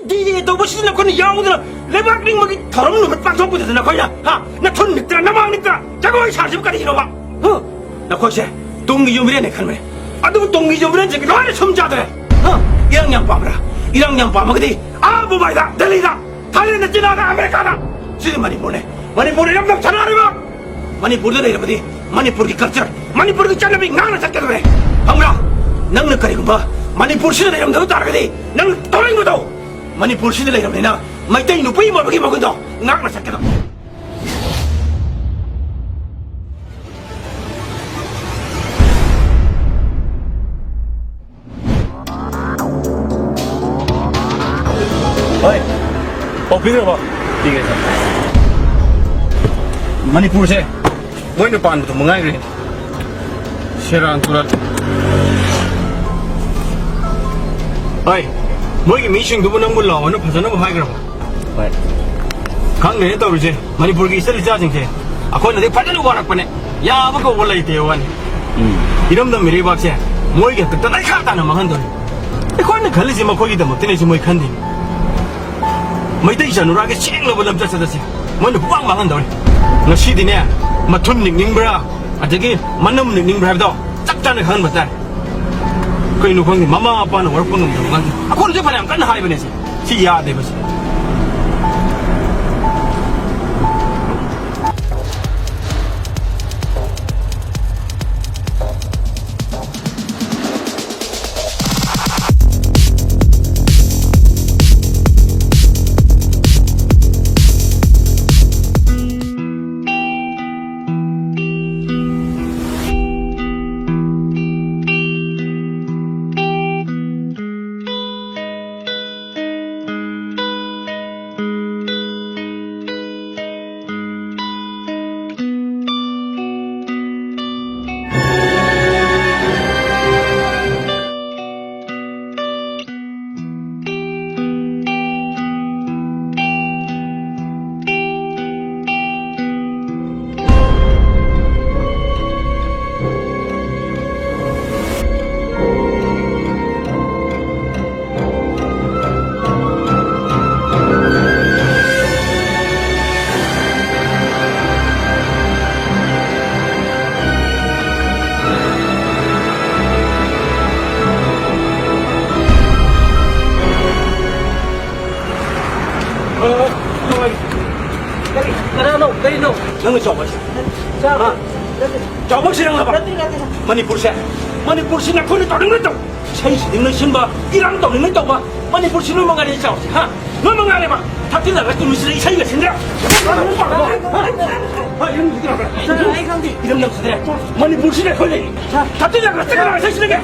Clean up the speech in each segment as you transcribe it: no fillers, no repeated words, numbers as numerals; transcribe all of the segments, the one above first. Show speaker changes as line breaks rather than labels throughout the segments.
DJ 또 보시는 거는 야구들 레바링 먹이 더러운 놈을 빵 보내서 거야 나돈 늑대라 나망 늑대라 자고 사십까지 이러봐 나 거기서 동기 좀 이래 내 칼매 너 동기 좀 이래 저기 너네 섬자들 1학년 밤이라 1학년 밤 어디 아부바이다 델리다 달리는 지나가 아메리카다 지금 머니포르 영상 전화하리마 머니포르들 이러거든 머니포르 culture 머니포르 짤라비 나는 잡게 그래 아무라 너는 거리고 뭐 머니포르 시대에 영상 따라가지 너는 도랭 거도 머니포르 시대에 이러면 나 마이테이 누구이 먹이 먹은다 나는 잡게 도
어이, 비켜봐. 이게 머니푸르세 뭐이는 반부터 뭔가 그래. 세랑 두라. 어이, 뭐이게 미싱 두번 몰라. 어느 파서는 뭐 하이그라. 어이, 강내 떠오르지. 머니푸르기 있을 자징제. 거기는 내가 팔려고 하락하네. 야, 뭐가 올라 있대요, 원. 이름도 미리 박세. 뭐이게 그때 나이 갔다는 망한들. 거기는 걸리지 뭐 거기다 뭐 뜨내지 뭐 간디. Maitay nuра게 싱러버 남자서다시 먼저 빵 망한다 너 시디네 마툰 닝닝브라 아저기 만남 닝닝브라 하도 짝짝이 하는 것들 그 이놈 거기 마마 아빠는 월권 놈들 간디 그건 저 반에 안 간다 하이버네시 시야 되버시 너는 저것이 저것이랑 나봐 머니푸르시 나 거기 떠는 것도 체이시 는 신바 이랑 떠는 것도 봐 머니푸르시 는 뭔가 내 자오시 너 뭔가 해봐 다 뛰다가 또 미스를 이 사이가 신다 이름 누구라 그래 이름 넘치대 머니푸르시에 걸리 다 뛰다가 뜨거나 사시는 게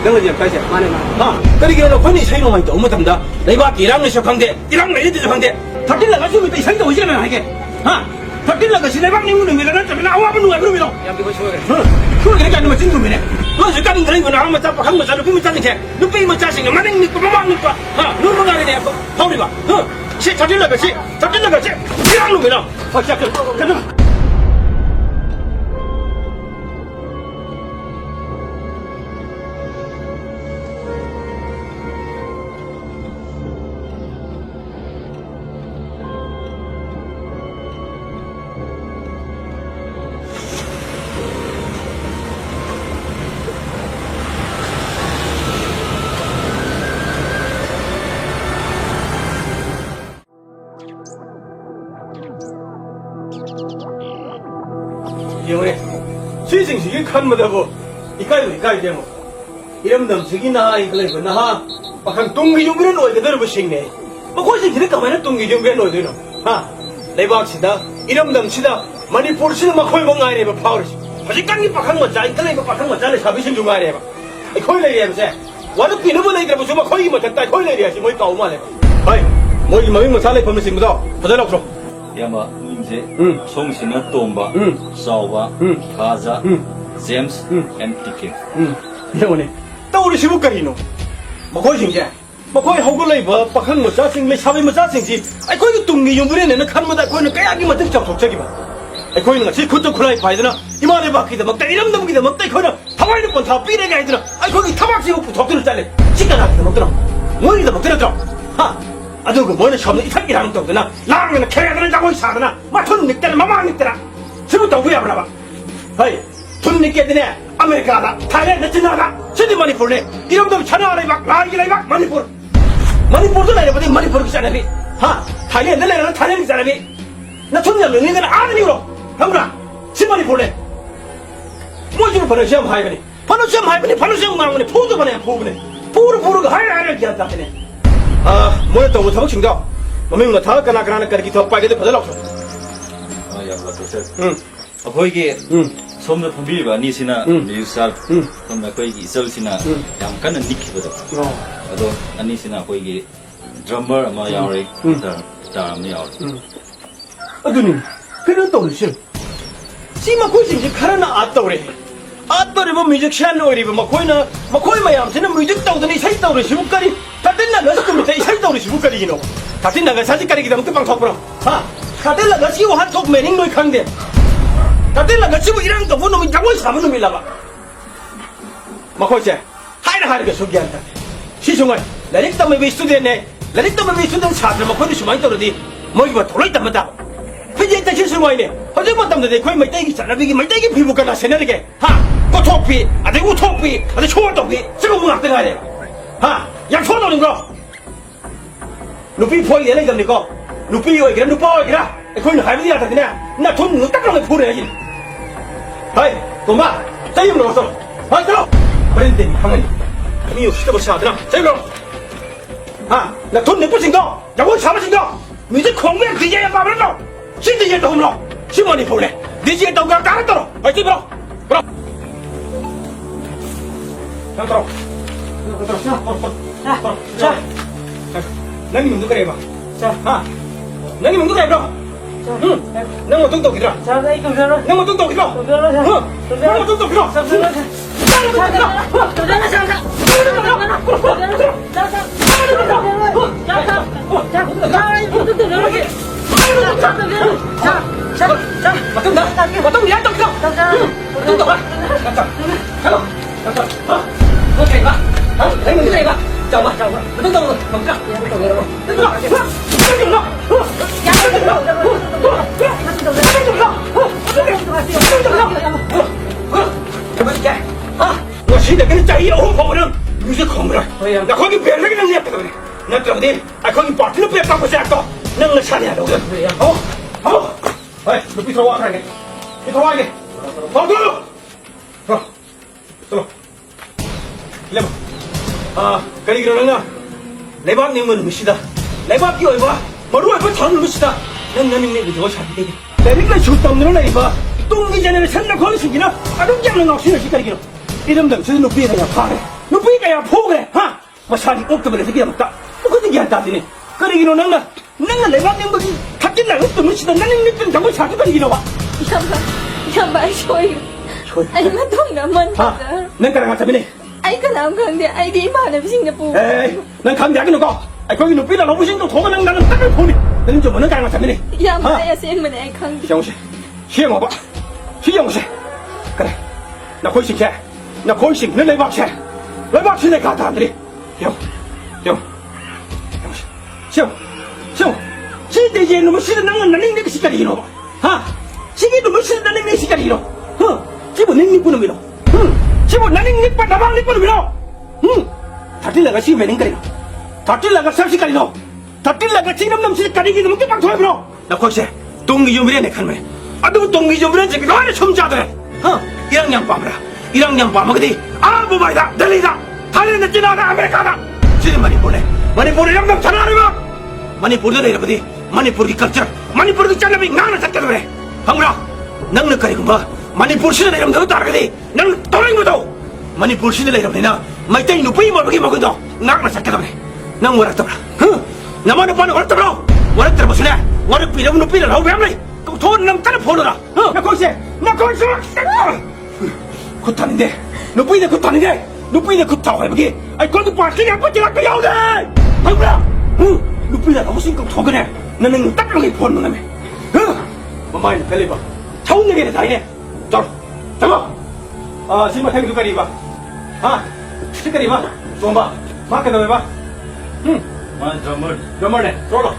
Đang là gì vậy? Cái kia là khối này xây nó mày tổ một thằng đó, lấy ba kỳ lăng này sao không thế? Kỳ lăng này thì sao không thế? Thật chính là cái chuyện mình xây tổ chứ này cái, thật chính là cái xin lấy bác những người nó chẳng nào qua bên ngoài bên đâu. Cứ cái này mà chính mình này, nó sẽ cắt cái này mà ta không mà sao nó cứ mình thế, nó bị mà cha sinh mà mình có mang được quá, nó cái này không đi vào, thật chính là cái gì, kỳ lăng luôn mình đâu, chắc cái đó. 미생식이 칸마다고 이까이되모 이름도 저기나 이걸로 나 bakang tung yung binan oy kadar busing ne ma ko jin ka mana tung yung binan oy do no ha lebak sida iramdam sida manipur sida ma khoi bang ai re ba power haji kan ni bakang ma jai kan ba bakang ma jai sabi sin junga re ba ai khoi le re se wa lu pin bu le ka bu ma khoi ma ta khoi le re si moi ka ma le hai moi ma ma sa le pham sing ba da da lo
야마 임제 송신의 똥바 싸우바 가자 제임스 앤티케
yone tawri sibu karino makoi singje makoi hogolai ba pakhang macha sing le sabai macha sing ji ai koi tungi yumbre ne na khan ma da koi na kaya gi matik chak chak ba ai koi na chi khut khulai paidana imale ba ki da makta iram dam ki da makta koi na thawai no kon tha pi re ga idana ai koi gi thabak si up thok tu chale chika da ki makta moi da makta tra ha adu ko moi na sham i thak gi rang to na lang na kaya da ja koi sa da na ma thun nik da ma nik da sibu to buya ba hai thun nik ke ne 아메리카다, 타일랜드, 지나가, 시디 머니푸르네, 이름도 천하라이 막, 라이라이 막, 머니푸르. 머니푸르도 내려보니 머니푸르 기사람이, 하, 타일랜드 내려는 타일랜드 기사람이, 나 천년 명리는 아는 이유로, 형구나, 시머니푸르네. 뭐지로 번호 시험 하이버니, 번호 시험 하이버니, 번호 시험 망하니, 포도 번호야, 포부네. 포르가 하이라이를 기한다, 하네. 뭐였다, 뭐, 타박신가? 뭐명가 타악가나, 그나나, 그렇게 더 빨개도 거들 없어.
야마 도세 거기게 somna phambi ba ni sina music somna koi gi isal sina yam kan nikhi ba ado ani sina koi gi drummer ama yaure tar am yaur
아드님, 그런 떠오르실. 씨마 고심지 카라나 아떠오래. 아떠오래 뭐 뮤직션 오래 뭐 거기나 뭐 거기 마야 저는 뮤직 떠오더니 사이 떠오래 시부까리 다들 나가서 좀 밑에 사이 떠오래 시부까리 기노. 다들 나가 사진까리 기다 먹고 방 톡브라. 하, 다들 나가 지고 한톡 매닝 노이 강대. 다들 나가 지고 이런 거 보는 놈이 장원 사는 놈이 라봐. 뭐 거기서 하이게 소개한다. 시중을 나릭 때문에 왜 스튜디오네. 나릭 때문에 왜 스튜디오 사들 뭐 거기 수많이 떨어지. 뭐 이거 돌아있다 맞다. bây giờ chỉ xong rồi nè, họ chỉ một tầm để quay mấy tay cái sản vì mấy tay cái phi vụ cái là thế này cái, ha, có thóc phi, à đây có thóc phi, à đây chua thóc phi, sẽ có mua cái này, ha, yang chua đâu được không? lúc phi phơi cái này cái này có, lúc phi rồi cái lúc bao cái đó, cái quay nó hai mươi giờ thế này, na thun nó tắc lòng cái phù này gì, hay, tụi ba, tay em nó sao, hay sao, bên đây hàng này, mình yêu cái sao thế nào, tay em ha, na thun nó có gì đó, yang có sao mà gì đó, mình chỉ không biết cái gì mà biết đâu. 신대 얘도 없노 시몬이 보내 네 집에 동강 따랐더러 어찌 불어 불어 자 너니 문도 그래 봐 자 너니 문도 그래 봐 응 너무 똑똑이더라 자 이거 들어 너무 똑똑이더라 응 너무 똑똑이더라 자, 어떤 일이야, 또 있어? 또 와. 가로. 오케이, 봐. 내가 이거 봐. 자, 봐. 어떤 거 먹자. 너 시대 그냥 짜이야, 오버는 무슨 건물을. 나 거기 별나게 난 녀석들 그래. 나 저기, 거기 버튼을 빼앗고 시작도. 너는 차례야, 너. 너 밑으로 와, 그래. 밑으로 와, 이게. 들어. 이래봐. 그리 그러는가? 레박 님은 무시다. 레박이 어이봐. 머루 어이봐, 전 무시다. 너는 내 그저 잘되게. 레박이 죽다 없는 애 이봐. 똥기 전에는 산나 거기 숨기나? 아동지 않는 없이는 시까리기로. 이름도 저 높이가 야 파래. 높이가 야 포그래. 하! 뭐 사기 꼭두번에 새끼야 먹다. 뭐 그런 게안 따지네. 그리 그러는가? 내가 레박 님 거기 같은 날 없던 무시다. 나는 느낌 정말 사기까리기로 와.
Yamba, ai xôi. Ai mất thuốc đã mất thật rồi.
Nâng cái này bên
Ai có làm không thì ai đi mà làm sinh Singapore.
Ê, nâng khám giá cái nó có. Ai có cái nụ biết là nó mới sinh trong thổ nâng tắt cái phone đi. Nâng cho mà nâng cái này bên
Yamba, ai xem mình ai không.
시영 씨, 시영 와봐. 시영 씨, 그래. 나 골식 해. 나 골식, 너 레박 해. 레박 해 내가 다 안들이. 형, 시영. 시대에 놈의 시대 나는 나는 내 시까지 이노. 하, 시기 놈의 시대 나는 내 시까지 이노. 집어 냉님 뿌는 미노. 집어 나는 닉빠 나방 닉 뿌는 미노. 다들 나가 시기 매는 거리노. 다들 나가 삽시까지노. 다들 나가 지금 시까지 이노. 게 방토해 미노. 나 거기서 동기 좀 이래 내 칼매. 아도 동기 좀 이래 저기 너네 좀 자들.
이랑 양밤이라 이랑 양밤하거든 아무 말이다 델리다 다리는 지나가 아메리카다 지금 머니포르 영감 전화하리마 머니포르도 이러거든 머니포르 culture 머니포르 잘라비 나는 잡자도 그래 방구라 너는 가리고 뭐 머니포르 시대에 이러면 너도 알거든 너는 또랭무도 머니포르 시대에 이러면 나 마이테이 누프이 먹기 먹은도 나는 잡자도 그래 난 뭐랬더라 나만은 빠는 어렸더라 어렸더라 무슨 애 어렸 삐려면 누피를 하고 왜 하면 돈 남자는 보너라 나 거기서 굿하는데 누피인데 굿하는데 누피인데 굿하고 해보기 아이 거기 빠지게 안 빠지라 그 야우네 방구라 누피인데 너무 심각 토그네 너는 딱하게 보는 놈에 뭐마이 벨리바 차운 얘기네 다이네 잡아 지금 태기 두가리 입어 색깔이 입어 좀 봐 마켓 해봐 drummer solo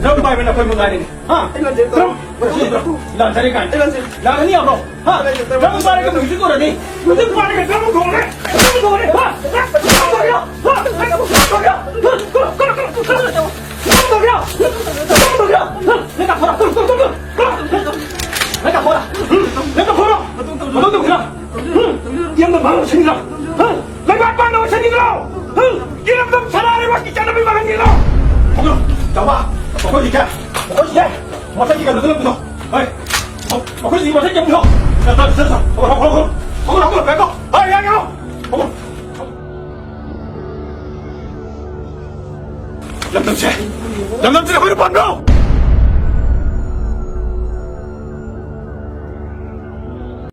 drum bài bên nào quên một ngày này drum làm sao đi cảnh làm cái nhiều rồi drum bài cái mình cứ rồi đi drum bài cái drum cổ này Yang membangun sini lah, lepas bangun sini lah, yang membangun sana lepas kita nak bangun sini lah. Oke, coba, pokok jika, masa jika betul betul, pokok jika masa jika betul, selesai, pokok, bego, ayo, pokok. Lam Tam Che, lam Tam Che, kau hidup bandung.